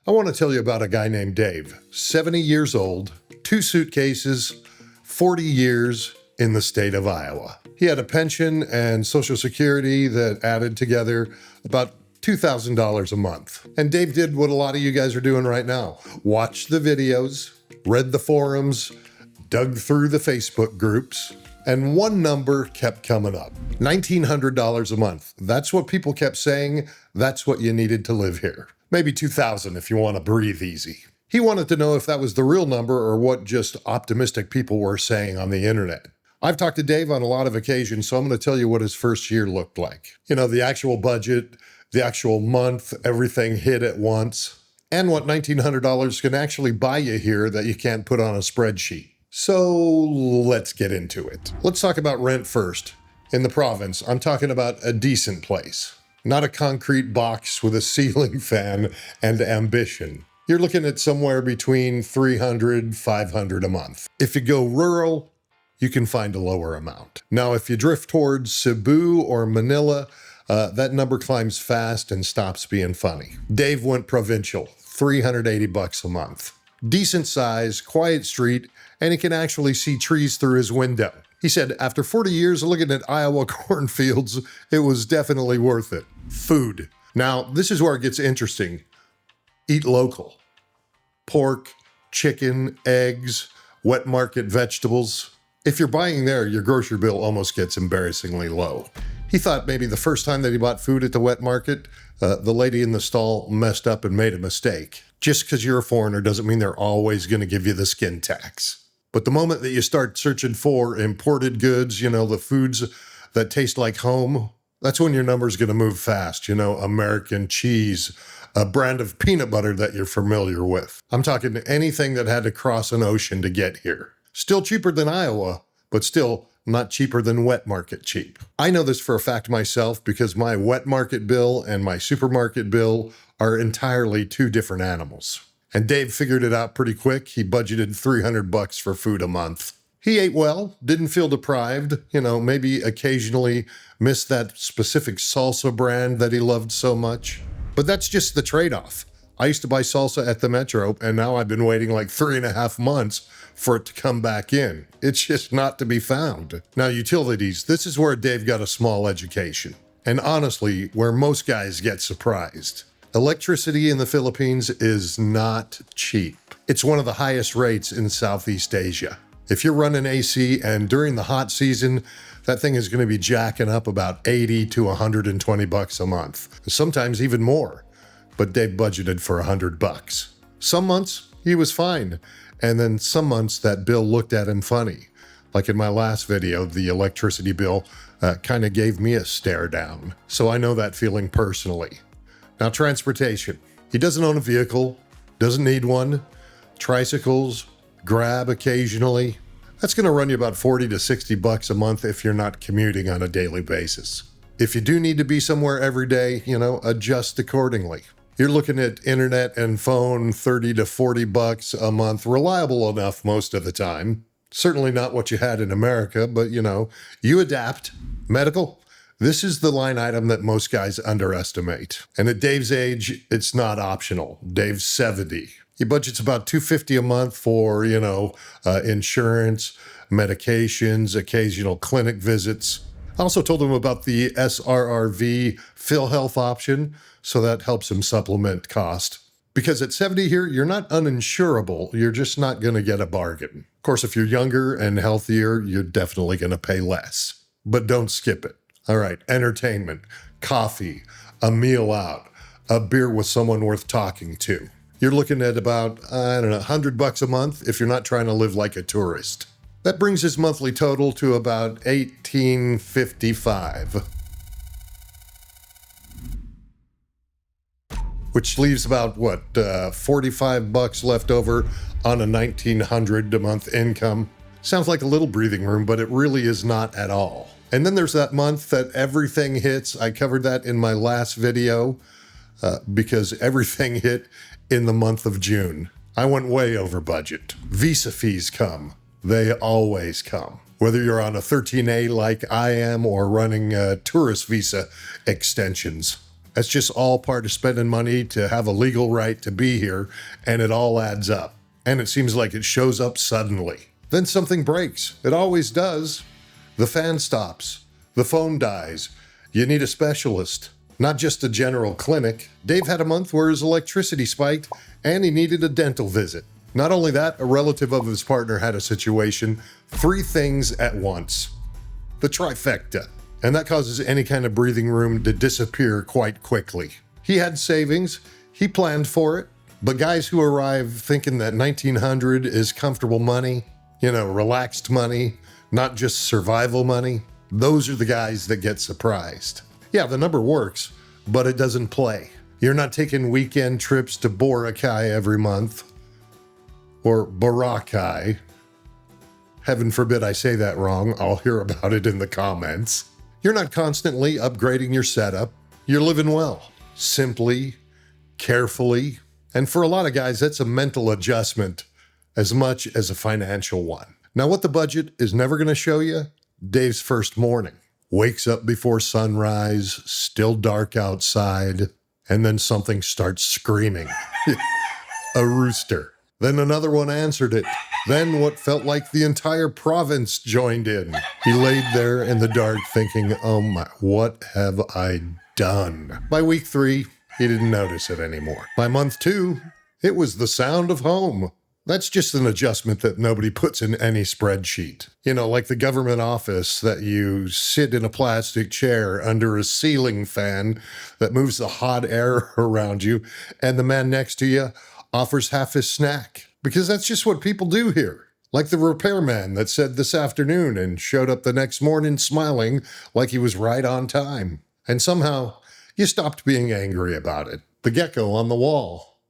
I want to tell you about a guy named Dave, 70 years old, 2 suitcases, 40 years in the state of Iowa. He had a pension and Social Security that added together about $2,000 a month. And Dave did what a lot of you guys are doing right now. Watched the videos, read the forums, dug through the Facebook groups, and one number kept coming up. $1,900 a month. That's what people kept saying. That's what you needed to live here. Maybe $2,000 if you want to breathe easy. He wanted to know if that was the real number or what just optimistic people were saying on the internet. I've talked to Dave on a lot of occasions, so I'm going to tell you what his first year looked like. You know, the actual budget, the actual month, everything hit at once, and what $1,900 can actually buy you here that you can't put on a spreadsheet. So let's get into it. Let's talk about rent first. In the province, I'm talking about a decent place, not a concrete box with a ceiling fan and ambition. You're looking at somewhere between $300, $500 a month. If you go rural, you can find a lower amount. Now, if you drift towards Cebu or Manila, that number climbs fast and stops being funny. Dave went provincial, $380 a month. Decent size, quiet street, and he can actually see trees through his window. He said after 40 years of looking at Iowa cornfields, it was definitely worth it. Food. Now, this is where it gets interesting. Eat local. Pork, chicken, eggs, wet market vegetables. If you're buying there, your grocery bill almost gets embarrassingly low. He thought maybe the first time that he bought food at the wet market, the lady in the stall messed up and made a mistake. Just because you're a foreigner doesn't mean they're always going to give you the skin tax. But the moment that you start searching for imported goods, you know, the foods that taste like home, that's when your number's going to move fast. You know, American cheese, a brand of peanut butter that you're familiar with. I'm talking anything that had to cross an ocean to get here. Still cheaper than Iowa, but still not cheaper than wet market cheap. I know this for a fact myself because my wet market bill and my supermarket bill are entirely two different animals. And Dave figured it out pretty quick. He budgeted $300 for food a month. He ate well, didn't feel deprived, you know, maybe occasionally missed that specific salsa brand that he loved so much. But that's just the trade-off. I used to buy salsa at the Metro, and now I've been waiting like 3.5 months for it to come back in. It's just not to be found. Now, utilities, this is where Dave got a small education. And honestly, where most guys get surprised. Electricity in the Philippines is not cheap. It's one of the highest rates in Southeast Asia. If you're running AC and during the hot season, that thing is going to be jacking up about $80 to $120 a month. Sometimes even more. But Dave budgeted for $100. Some months, he was fine. And then some months, that bill looked at him funny. Like in my last video, the electricity bill kind of gave me a stare down. So I know that feeling personally. Now, transportation. He doesn't own a vehicle, doesn't need one. Tricycles, Grab occasionally. That's going to run you about $40 to $60 a month if you're not commuting on a daily basis. If you do need to be somewhere every day, you know, adjust accordingly. You're looking at internet and phone, $30 to $40 a month, reliable enough most of the time. Certainly not what you had in America, but you know, you adapt. Medical, this is the line item that most guys underestimate. And at Dave's age, it's not optional. Dave's 70. He budgets about $250 a month for, you know, insurance, medications, occasional clinic visits. I also told him about the SRRV PhilHealth option, so that helps him supplement cost. Because at 70 here, you're not uninsurable, you're just not going to get a bargain. Of course, if you're younger and healthier, you're definitely going to pay less. But don't skip it. All right, entertainment, coffee, a meal out, a beer with someone worth talking to. You're looking at about, $100 a month if you're not trying to live like a tourist. That brings his monthly total to about $1,855. Which leaves about, $45 left over on a $1,900 a month income. Sounds like a little breathing room, but it really is not at all. And then there's that month that everything hits. I covered that in my last video because everything hit in the month of June. I went way over budget. Visa fees come. They always come. Whether you're on a 13A like I am or running tourist visa extensions. That's just all part of spending money to have a legal right to be here, and it all adds up. And it seems like it shows up suddenly. Then something breaks. It always does. The fan stops. The phone dies. You need a specialist. Not just a general clinic. Dave had a month where his electricity spiked, and he needed a dental visit. Not only that, a relative of his partner had a situation. 3 things at once. The trifecta. And that causes any kind of breathing room to disappear quite quickly. He had savings. He planned for it. But guys who arrive thinking that 1900 is comfortable money, relaxed money, not just survival money, those are the guys that get surprised. Yeah, the number works, but it doesn't play. You're not taking weekend trips to Boracay every month. Or Boracay. Heaven forbid I say that wrong. I'll hear about it in the comments. You're not constantly upgrading your setup. You're living well. Simply, carefully. And for a lot of guys, that's a mental adjustment as much as a financial one. Now, what the budget is never going to show you, Dave's first morning. Wakes up before sunrise, still dark outside, and then something starts screaming. A rooster. Then another one answered it. Then what felt like the entire province joined in. He laid there in the dark thinking, oh my, what have I done? By week 3, he didn't notice it anymore. By month 2, it was the sound of home. That's just an adjustment that nobody puts in any spreadsheet. Like the government office that you sit in a plastic chair under a ceiling fan that moves the hot air around you, and the man next to you offers half his snack. Because that's just what people do here. Like the repairman that said this afternoon and showed up the next morning smiling like he was right on time. And somehow, you stopped being angry about it. The gecko on the wall.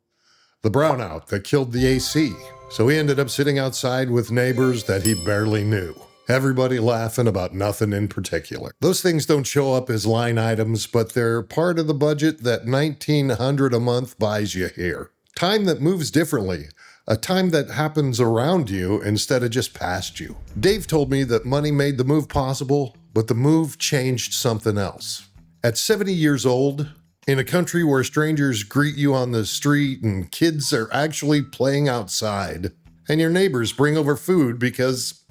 The brownout that killed the AC. So he ended up sitting outside with neighbors that he barely knew. Everybody laughing about nothing in particular. Those things don't show up as line items, but they're part of the budget that $1,900 a month buys you here. Time that moves differently. A time that happens around you instead of just past you. Dave told me that money made the move possible, but the move changed something else. At 70 years old, in a country where strangers greet you on the street and kids are actually playing outside, and your neighbors bring over food because,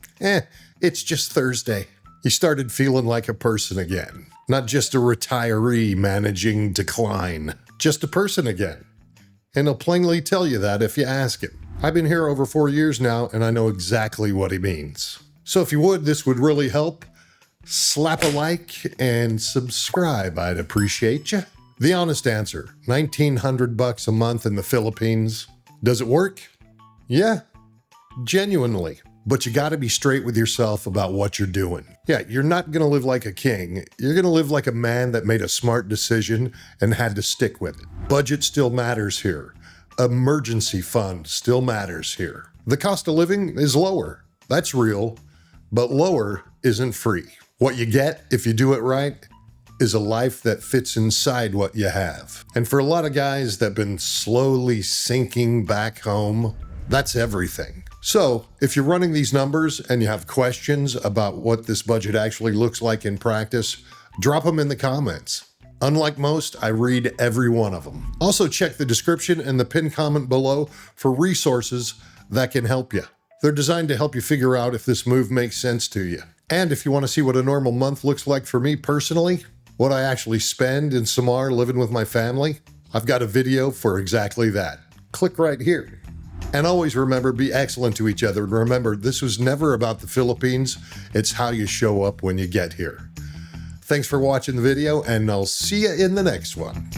it's just Thursday. He started feeling like a person again. Not just a retiree managing decline. Just a person again. And he'll plainly tell you that if you ask him. I've been here over 4 years now, and I know exactly what he means. So if you would, this would really help. Slap a like and subscribe. I'd appreciate you. The honest answer, $1,900 a month in the Philippines. Does it work? Yeah, genuinely. But you gotta be straight with yourself about what you're doing. Yeah, you're not gonna live like a king. You're gonna live like a man that made a smart decision and had to stick with it. Budget still matters here. Emergency fund still matters here. The cost of living is lower. That's real. But lower isn't free. What you get, if you do it right, is a life that fits inside what you have. And for a lot of guys that have been slowly sinking back home, that's everything. So if you're running these numbers and you have questions about what this budget actually looks like in practice, drop them in the comments. Unlike most, I read every one of them. Also check the description and the pinned comment below for resources that can help you. They're designed to help you figure out if this move makes sense to you. And if you want to see what a normal month looks like for me personally, what I actually spend in Samar living with my family, I've got a video for exactly that. Click right here. And always remember, be excellent to each other. And remember, this was never about the Philippines. It's how you show up when you get here. Thanks for watching the video, and I'll see you in the next one.